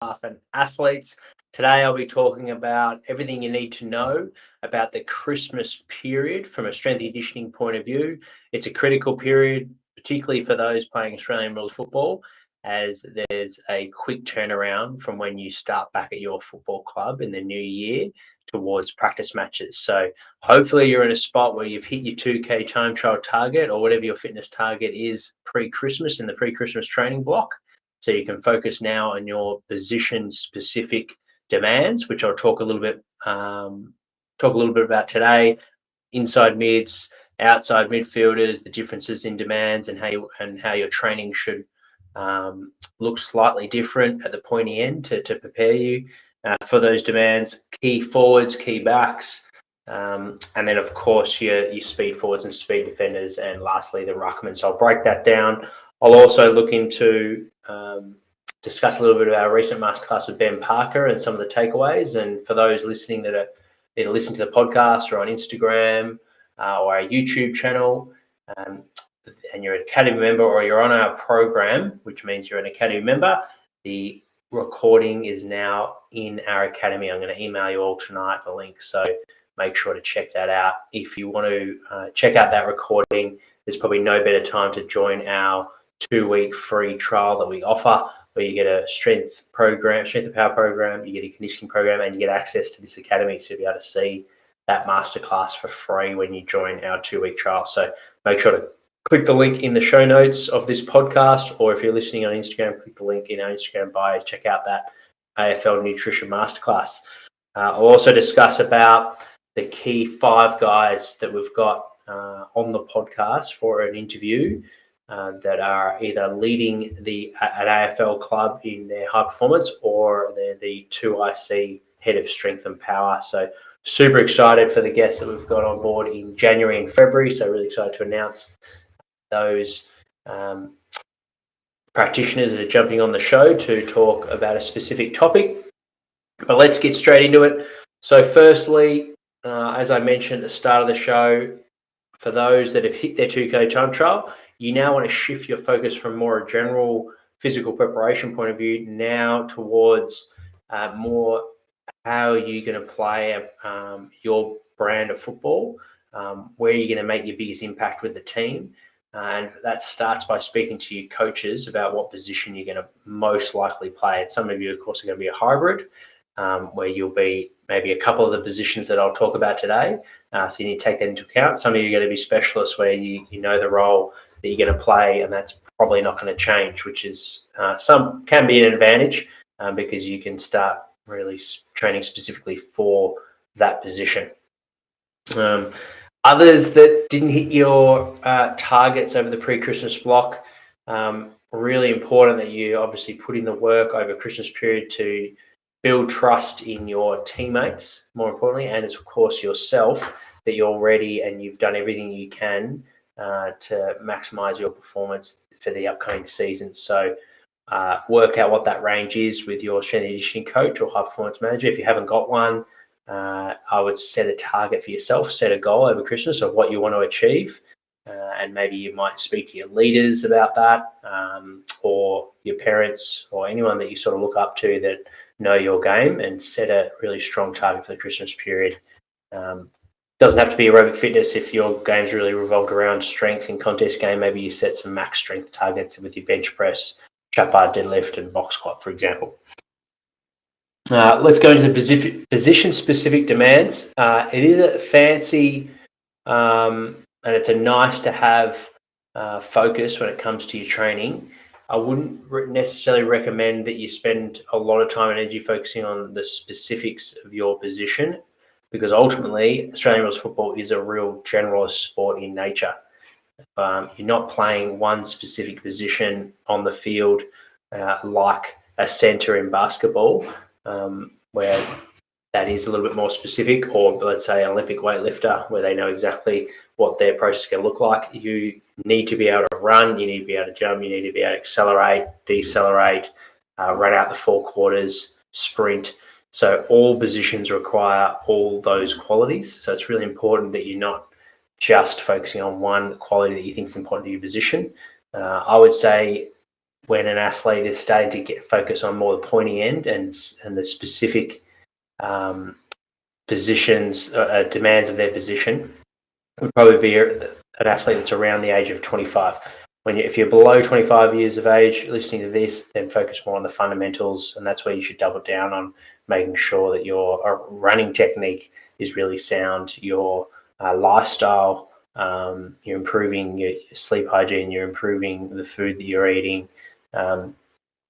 staff and athletes. Today I'll be talking about everything you need to know about the Christmas period from a strength and conditioning point of view. It's a critical period, particularly for those playing Australian rules football, as there's a quick turnaround from when you start back at your football club in the new year towards practice matches. So hopefully you're in a spot where you've hit your 2K time trial target or whatever your fitness target is pre-Christmas in the pre-Christmas training block. So you can focus now on your position-specific demands, which I'll talk a little bit about today. Inside mids, outside midfielders, the differences in demands, and how your training should look slightly different at the pointy end to prepare you for those demands. Key forwards, key backs, and then of course your speed forwards and speed defenders, and lastly the ruckman. So I'll break that down. I'll also look into discuss a little bit about our recent masterclass with Ben Parker and some of the takeaways. And for those listening that are either listening to the podcast or on Instagram or our YouTube channel, and you're an Academy member or you're on our program, which means you're an Academy member, the recording is now in our Academy. I'm going to email you all tonight the link, so make sure to check that out. If you want to check out that recording, there's probably no better time to join our 2-week free trial that we offer, where you get a strength and power program, you get a conditioning program, and you get access to this academy, so you'll be able to see that masterclass for free when you join our 2-week trial. So make sure to click the link in the show notes of this podcast, or if you're listening on Instagram, click the link in our Instagram bio to check out that AFL nutrition masterclass. I'll also discuss about the key 5 guys that we've got on the podcast for an interview that are either leading an AFL club in their high performance, or they're the 2IC head of strength and power. So super excited for the guests that we've got on board in January and February. So really excited to announce those practitioners that are jumping on the show to talk about a specific topic. But let's get straight into it. So firstly, as I mentioned at the start of the show, for those that have hit their 2K time trial, you now want to shift your focus from more a general physical preparation point of view now towards more how are you going to play your brand of football, where you're going to make your biggest impact with the team. And that starts by speaking to your coaches about what position you're going to most likely play. And some of you, of course, are going to be a hybrid, where you'll be maybe a couple of the positions that I'll talk about today. So you need to take that into account. Some of you are going to be specialists where you know the role that you're going to play, and that's probably not going to change, which is some can be an advantage because you can start really training specifically for that position. Others that didn't hit your targets over the pre-Christmas block, really important that you obviously put in the work over Christmas period to build trust in your teammates, more importantly, and of course yourself, that you're ready and you've done everything you can to maximize your performance for the upcoming season. So work out what that range is with your strength and conditioning coach or high performance manager. If you haven't got one, I would set a target for yourself, set a goal over Christmas of what you want to achieve. And maybe you might speak to your leaders about that, or your parents or anyone that you sort of look up to that know your game, and set a really strong target for the Christmas period. Doesn't have to be aerobic fitness. If your game's really revolved around strength and contest game, maybe you set some max strength targets with your bench press, trap bar, deadlift, and box squat, for example. Let's go into the position-specific demands. It is a fancy and it's a nice to have focus when it comes to your training. I wouldn't necessarily recommend that you spend a lot of time and energy focusing on the specifics of your position, because ultimately Australian rules football is a real generalist sport in nature. You're not playing one specific position on the field like a centre in basketball, where that is a little bit more specific, or let's say an Olympic weightlifter, where they know exactly what their process is going to look like. You need to be able to run, you need to be able to jump, you need to be able to accelerate, decelerate, run out the 4 quarters, sprint. So all positions require all those qualities. So it's really important that you're not just focusing on one quality that you think is important to your position. I would say when an athlete is starting to get focus on more the pointy end and the specific positions, demands of their position, would probably be an athlete that's around the age of 25. If you're below 25 years of age listening to this, then focus more on the fundamentals, and that's where you should double down on making sure that your running technique is really sound, your lifestyle, you're improving your sleep hygiene, you're improving the food that you're eating, and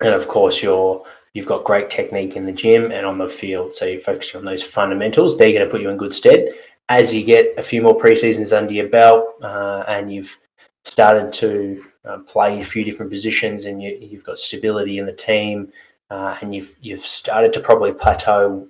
of course you've got great technique in the gym and on the field. So you're focusing on those fundamentals. They're going to put you in good stead. As you get a few more pre-seasons under your belt and you've started to play a few different positions and you've got stability in the team and you've started to probably plateau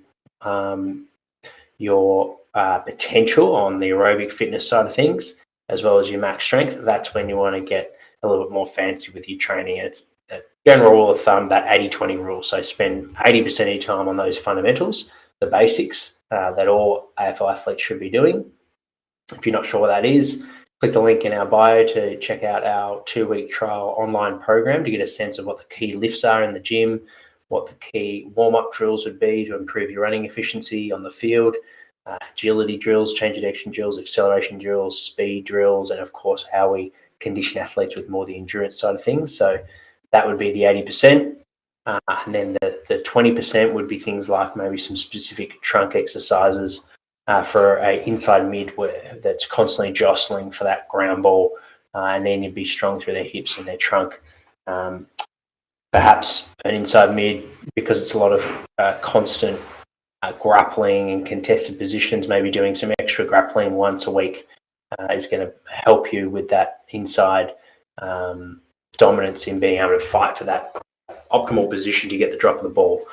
your potential on the aerobic fitness side of things, as well as your max strength, that's when you want to get a little bit more fancy with your training. It's a general rule of thumb, that 80-20 rule. So spend 80% of your time on those fundamentals, the basics that all AFL athletes should be doing. If you're not sure what that is, click the link in our bio to check out our 2-week trial online program to get a sense of what the key lifts are in the gym, what the key warm-up drills would be to improve your running efficiency on the field, agility drills, change of direction drills, acceleration drills, speed drills, and of course how we condition athletes with more the endurance side of things. So that would be the 80%. And then the 20% would be things like maybe some specific trunk exercises for a inside mid that's constantly jostling for that ground ball, and then you'd be strong through their hips and their trunk. Perhaps an inside mid, because it's a lot of constant grappling and contested positions, maybe doing some extra grappling once a week is going to help you with that inside dominance in being able to fight for that optimal position to get the drop of the ball.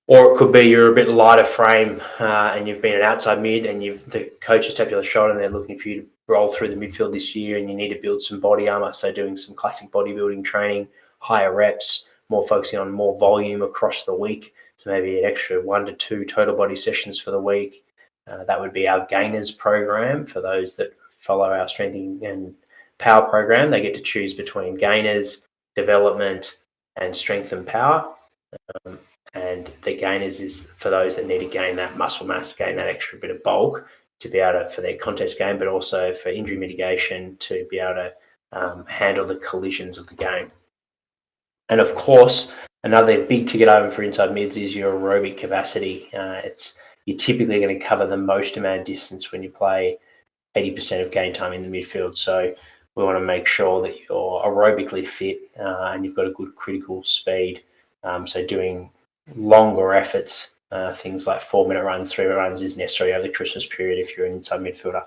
Or it could be you're a bit lighter frame and you've been an outside mid and the coach has tapped you on the shoulder and they're looking for you to roll through the midfield this year and you need to build some body armor. So doing some classic bodybuilding training, higher reps, more focusing on more volume across the week. So maybe an extra 1 to 2 total body sessions for the week. That would be our gainers program. For those that follow our strength and power program, they get to choose between gainers, development, and strength and power. And the gainers is for those that need to gain that muscle mass, gain that extra bit of bulk to be able to, for their contest game, but also for injury mitigation to be able to handle the collisions of the game. And of course, another big ticket item for inside mids is your aerobic capacity. You're typically going to cover the most amount of distance when you play 80% of game time in the midfield. So we want to make sure that you're aerobically fit and you've got a good critical speed. So doing longer efforts, things like 4-minute runs, 3-minute runs is necessary over the Christmas period if you're an inside midfielder.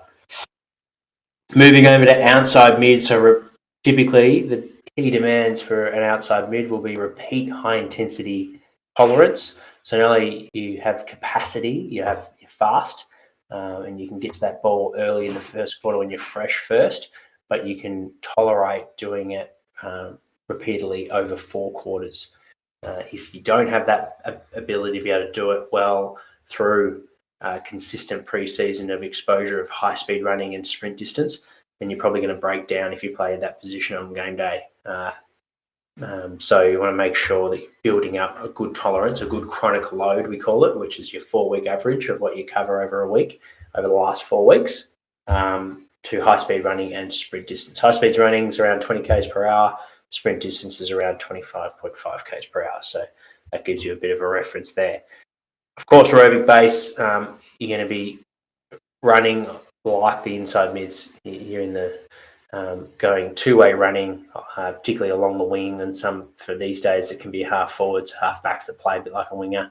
Moving over to outside mid, so typically the key demands for an outside mid will be repeat high intensity tolerance. So not only you have capacity, you're fast, and you can get to that ball early in the first quarter when you're fresh first, but you can tolerate doing it repeatedly over 4 quarters. If you don't have that ability to be able to do it well through consistent pre-season of exposure of high-speed running and sprint distance, then you're probably going to break down if you play that position on game day. So you want to make sure that you're building up a good tolerance, a good chronic load, we call it, which is your 4-week average of what you cover over a week, over the last 4 weeks, to high-speed running and sprint distance. High-speed running is around 20 k's per hour. Sprint distance is around 25.5 k's per hour. So that gives you a bit of a reference there. Of course, aerobic base, you're going to be running like the inside mids. You're in the going 2-way running, particularly along the wing, and some for these days it can be half forwards, half backs that play a bit like a winger,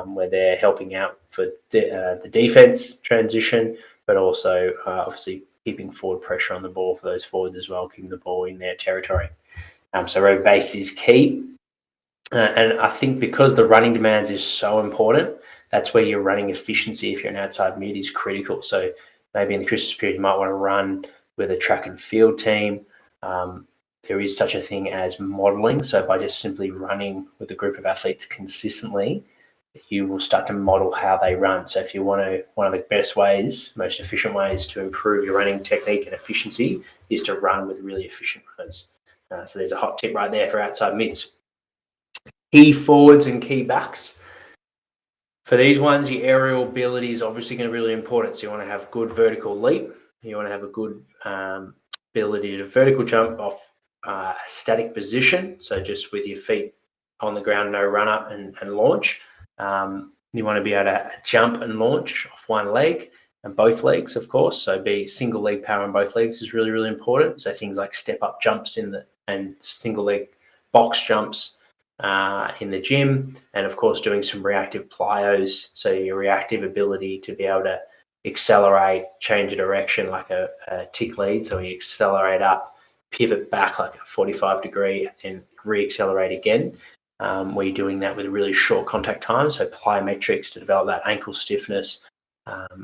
where they're helping out for the defense transition, but also obviously keeping forward pressure on the ball for those forwards as well, keeping the ball in their territory. So aerobic base is key. And I think because the running demands is so important, that's where your running efficiency, if you're an outside mid, is critical. So maybe in the Christmas period, you might want to run with a track and field team. There is such a thing as modelling. So by just simply running with a group of athletes consistently, you will start to model how they run. So if you want to, one of the best ways, most efficient ways to improve your running technique and efficiency is to run with really efficient runners. So there's a hot tip right there for outside mids. Key forwards and key backs. For these ones, your aerial ability is obviously going to be really important. So you want to have good vertical leap. You want to have a good ability to vertical jump off a static position. So just with your feet on the ground, no run up and launch. You want to be able to jump and launch off one leg and both legs, of course. So be single leg power on both legs is really, really important. So things like step up jumps and single leg box jumps in the gym, and of course doing some reactive plyos, so your reactive ability to be able to accelerate, change a direction like a tick lead, so you accelerate up, pivot back like a 45 degree and re-accelerate again, where you're doing that with really short contact time. So plyometrics to develop that ankle stiffness.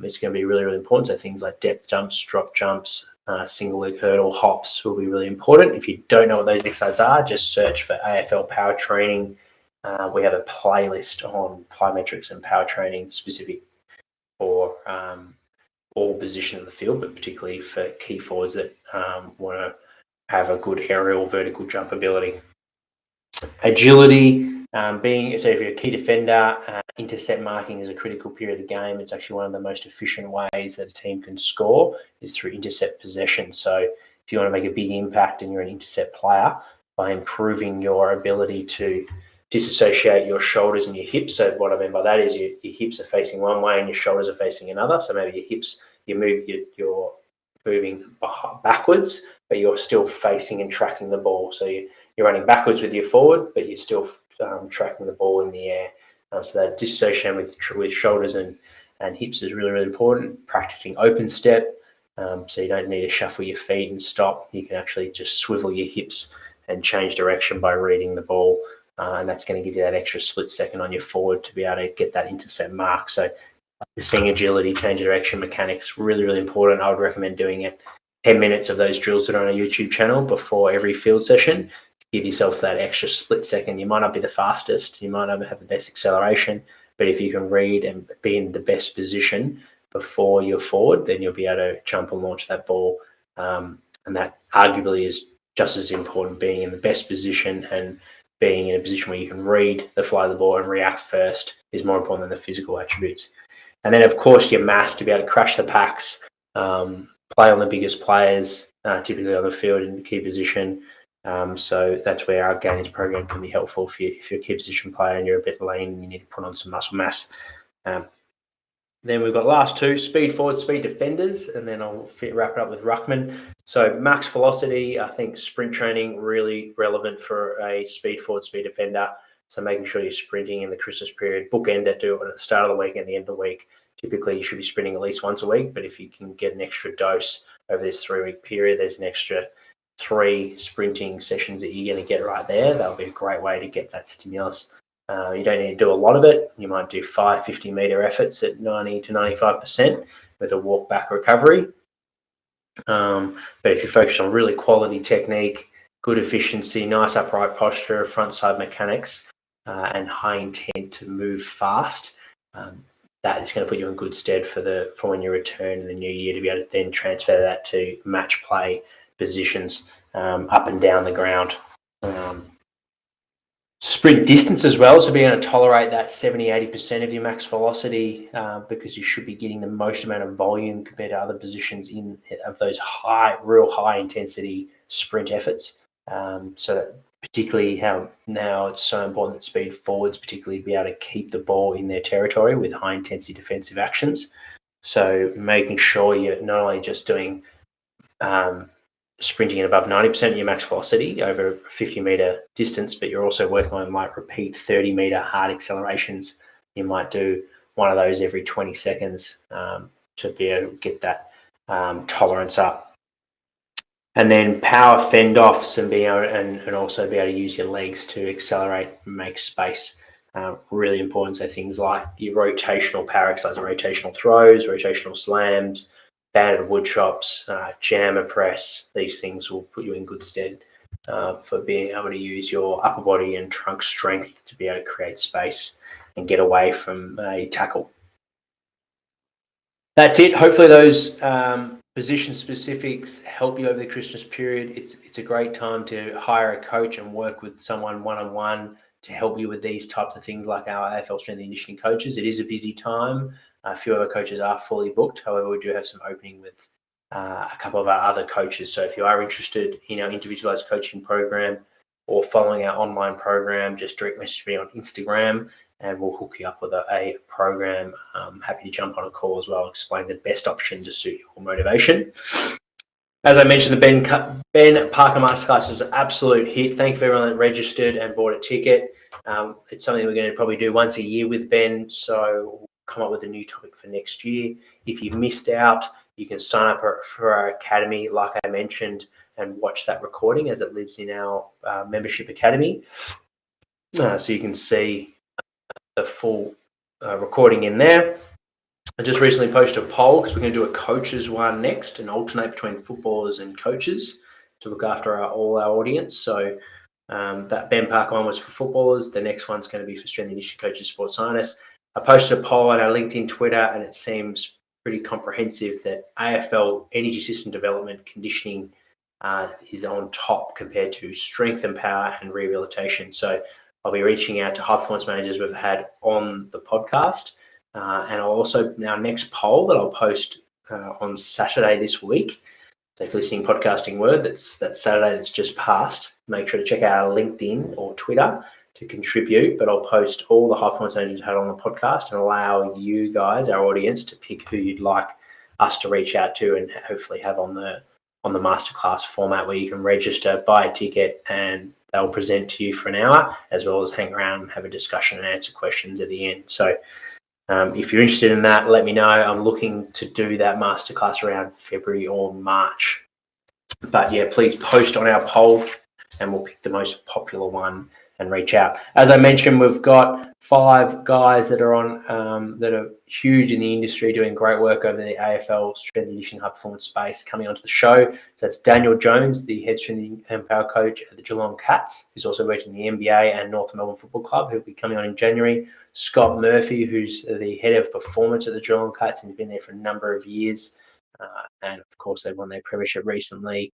It's going to be really, really important. So things like depth jumps, drop jumps, single leg hurdle, hops will be really important. If you don't know what those exercises are, just search for AFL power training. We have a playlist on plyometrics and power training specific for all positions of the field, but particularly for key forwards that want to have a good aerial vertical jump ability. Agility, so if you're a key defender, intercept marking is a critical period of the game. It's actually one of the most efficient ways that a team can score is through intercept possession. So if you want to make a big impact and you're an intercept player, by improving your ability to disassociate your shoulders and your hips. So what I mean by that is your hips are facing one way and your shoulders are facing another. So maybe your hips, you're moving backwards, but you're still facing and tracking the ball. So you're running backwards with your forward, but you're still tracking the ball in the air. So that disassociation with shoulders and hips is really, really important. Practicing open step, so you don't need to shuffle your feet and stop. You can actually just swivel your hips and change direction by reading the ball. And that's going to give you that extra split second on your forward to be able to get that intercept mark. So seeing agility, change of direction, mechanics, really, really important. I would recommend doing it 10 minutes of those drills that are on a YouTube channel before every field session. Give yourself that extra split second. You might not be the fastest, you might not have the best acceleration, but if you can read and be in the best position before you're forward, then you'll be able to jump and launch that ball. And that arguably is just as important, being in the best position and being in a position where you can read the fly of the ball and react first is more important than the physical attributes. And then, of course, your mass to be able to crash the packs, play on the biggest players, typically on the field in the key position. So that's where our gains program can be helpful if you're a key position player and you're a bit lean and you need to put on some muscle mass. Then we've got last two, speed forward, speed defenders, and then I'll wrap it up with ruckman. So max velocity, I think sprint training really relevant for a speed forward, speed defender. So making sure you're sprinting in the Christmas period, bookend it, do it at the start of the week and the end of the week. Typically, you should be sprinting at least once a week, but if you can get an extra dose over this 3-week period, there's an extra 3 sprinting sessions that you're going to get right there. That'll be a great way to get that stimulus. You don't need to do a lot of it. You might do 5 50-meter efforts at 90 to 95% with a walk back recovery. But if you focus on really quality technique, good efficiency, nice upright posture, front side mechanics, and high intent to move fast, that is going to put you in good stead for when you return in the new year to be able to then transfer that to match play positions up and down the ground. Sprint distance as well, so being able to tolerate that 70-80% of your max velocity, because you should be getting the most amount of volume compared to other positions of those real high intensity sprint efforts. So particularly how now it's so important that speed forwards particularly be able to keep the ball in their territory with high intensity defensive actions. So making sure you're not only just doing sprinting at above 90% of your max velocity over a 50-meter distance, but you're also working on repeat 30-meter hard accelerations. You might do one of those every 20 seconds to be able to get that tolerance up. And then power fend offs and also be able to use your legs to accelerate and make space. Really important. So things like your rotational power exercise, rotational throws, rotational slams, banded wood chops, jammer press. These things will put you in good stead for being able to use your upper body and trunk strength to be able to create space and get away from a tackle. That's it. Hopefully those position specifics help you over the Christmas period. It's a great time to hire a coach and work with someone one-on-one to help you with these types of things, like our AFL strength and conditioning coaches. It is a busy time. A few other coaches are fully booked. However, we do have some opening with a couple of our other coaches. So if you are interested in our individualized coaching program or following our online program, just direct message me on Instagram and we'll hook you up with a program. Happy to jump on a call as well, explain the best option to suit your motivation. As I mentioned, the Ben Parker Masterclass was an absolute hit. Thank you for everyone that registered and bought a ticket. It's something we're going to probably do once a year with Ben, so we'll come up with a new topic for next year. If you've missed out, you can sign up for our academy, like I mentioned, and watch that recording as it lives in our membership academy. So you can see the full recording in there. I just recently posted a poll because we're going to do a coaches one next and alternate between footballers and coaches to look after all our audience. So that Ben Parker one was for footballers. The next one's going to be for strength and conditioning coaches, sports scientists. I posted a poll on our LinkedIn, Twitter, and it seems pretty comprehensive that AFL energy system development conditioning is on top compared to strength and power and rehabilitation. So I'll be reaching out to high performance managers we've had on the podcast. And I'll also, our next poll that I'll post on Saturday this week, so if you're listening podcasting word, that's Saturday that's just passed, make sure to check out our LinkedIn or Twitter to contribute. But I'll post all the high performance managers had on the podcast and allow you guys, our audience, to pick who you'd like us to reach out to and hopefully have on the masterclass format where you can register, buy a ticket, and they'll present to you for an hour, as well as hang around and have a discussion and answer questions at the end. So if you're interested in that, let me know. I'm looking to do that masterclass around February or March. But yeah, please post on our poll and we'll pick the most popular one and reach out. As I mentioned, we've got 5 guys that are on that are huge in the industry, doing great work over the AFL strength and conditioning high performance space, coming onto the show. So that's Daniel Jones, the head strength and power coach at the Geelong Cats, who's also worked in the NBA and North Melbourne Football Club, who'll be coming on in January. Scott Murphy, who's the head of performance at the Geelong Cats and has been there for a number of years. And of course, they won their premiership recently.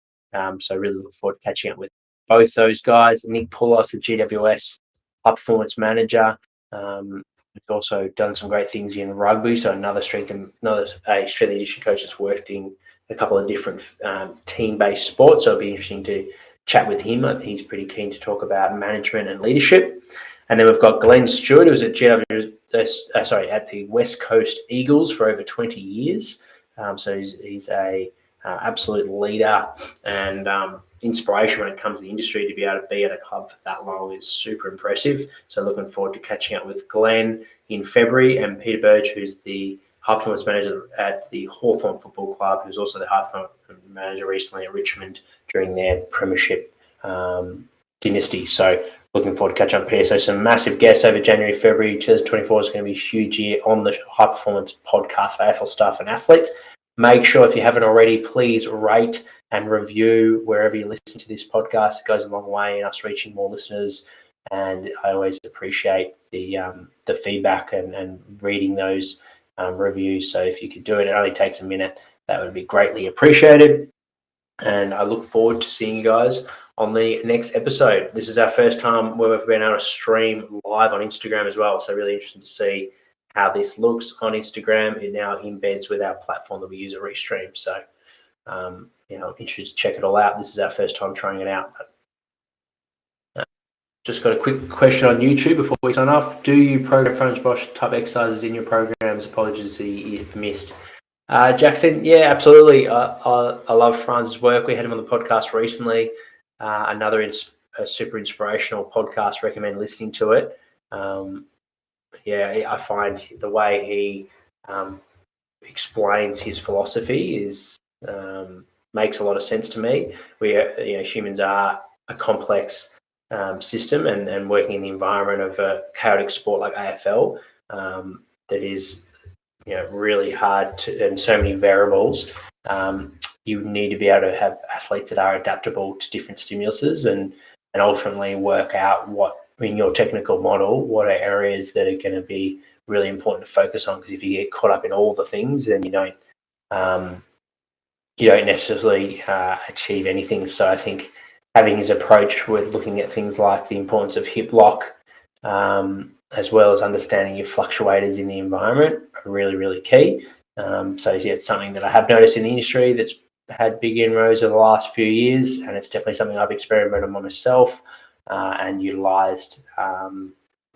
So really look forward to catching up with both those guys. Nick Poulos, the GWS high performance manager. He's also done some great things in rugby. So another strength and conditioning coach that's worked in a couple of different team-based sports. So it'll be interesting to chat with him. He's pretty keen to talk about management and leadership. And then we've got Glenn Stewart, who was at at the West Coast Eagles for over 20 years. So he's a absolute leader and inspiration when it comes to the industry. To be able to be at a club for that long is super impressive. So looking forward to catching up with Glenn in February, and Peter Burge, who's the high performance manager at the Hawthorn Football Club, who's also the high performance manager recently at Richmond during their premiership dynasty. So looking forward to catching up here. So some massive guests over January, February 2024 is going to be a huge year on the High Performance podcast for AFL staff and athletes. Make sure, if you haven't already, please rate and review wherever you listen to this podcast. It goes a long way in us reaching more listeners. And I always appreciate the feedback and reading those reviews. So if you could do it, it only takes a minute. That would be greatly appreciated. And I look forward to seeing you guys on the next episode. This is our first time where we've been able to stream live on Instagram as well. So really interested to see how this looks on Instagram. It now embeds with our platform that we use at Restream. So, I'm interested to check it all out. This is our first time trying it out. Just got a quick question on YouTube before we sign off. Do you program Franz Bosch type exercises in your programs? Apologies if missed. Jackson, yeah, absolutely. I love Franz's work. We had him on the podcast recently. Another super inspirational podcast. Recommend listening to it. I find the way he explains his philosophy makes a lot of sense to me. Humans are a complex system, and working in the environment of a chaotic sport like AFL that is really hard to, and so many variables. You need to be able to have athletes that are adaptable to different stimuluses and ultimately work out what, in your technical model, what are areas that are going to be really important to focus on. Because if you get caught up in all the things, then you don't you don't necessarily achieve anything. So I think having his approach with looking at things like the importance of hip lock, as well as understanding your fluctuators in the environment, are really, really key. So yeah, it's something that I have noticed in the industry that's had big inroads over the last few years, and it's definitely something I've experimented on myself and utilised.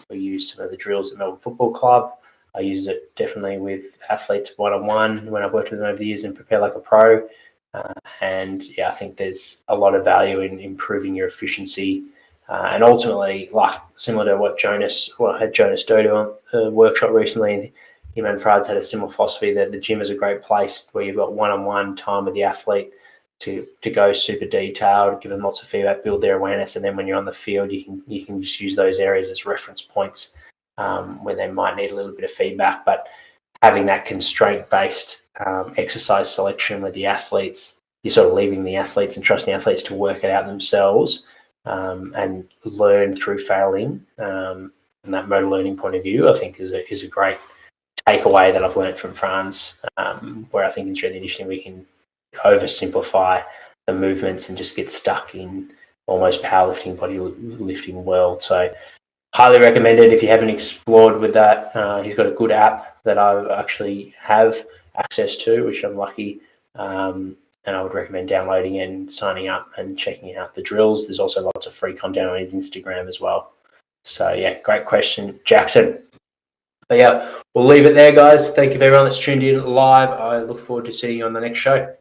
We use some of the drills at Melbourne Football Club. I use it definitely with athletes one-on-one when I've worked with them over the years and Prepare Like a Pro. And yeah, I think there's a lot of value in improving your efficiency. And ultimately, like similar to what I had Jonas Dodo on a workshop recently, and him and Frad's had a similar philosophy that the gym is a great place where you've got one-on-one time with the athlete to go super detailed, give them lots of feedback, build their awareness, and then when you're on the field, you can just use those areas as reference points where they might need a little bit of feedback. But having that constraint-based exercise selection with the athletes, you're sort of leaving the athletes and trusting the athletes to work it out themselves and learn through failing. From that motor learning point of view, I think is a great takeaway that I've learned from France, where I think in strength and conditioning we can oversimplify the movements and just get stuck in almost powerlifting, bodylifting world. So highly recommend it if you haven't explored with that. He's got a good app that I actually have access to, which I'm lucky. And I would recommend downloading it and signing up and checking out the drills. There's also lots of free content on his Instagram as well. So yeah, great question, Jackson. But yeah, we'll leave it there, guys. Thank you for everyone that's tuned in live. I look forward to seeing you on the next show.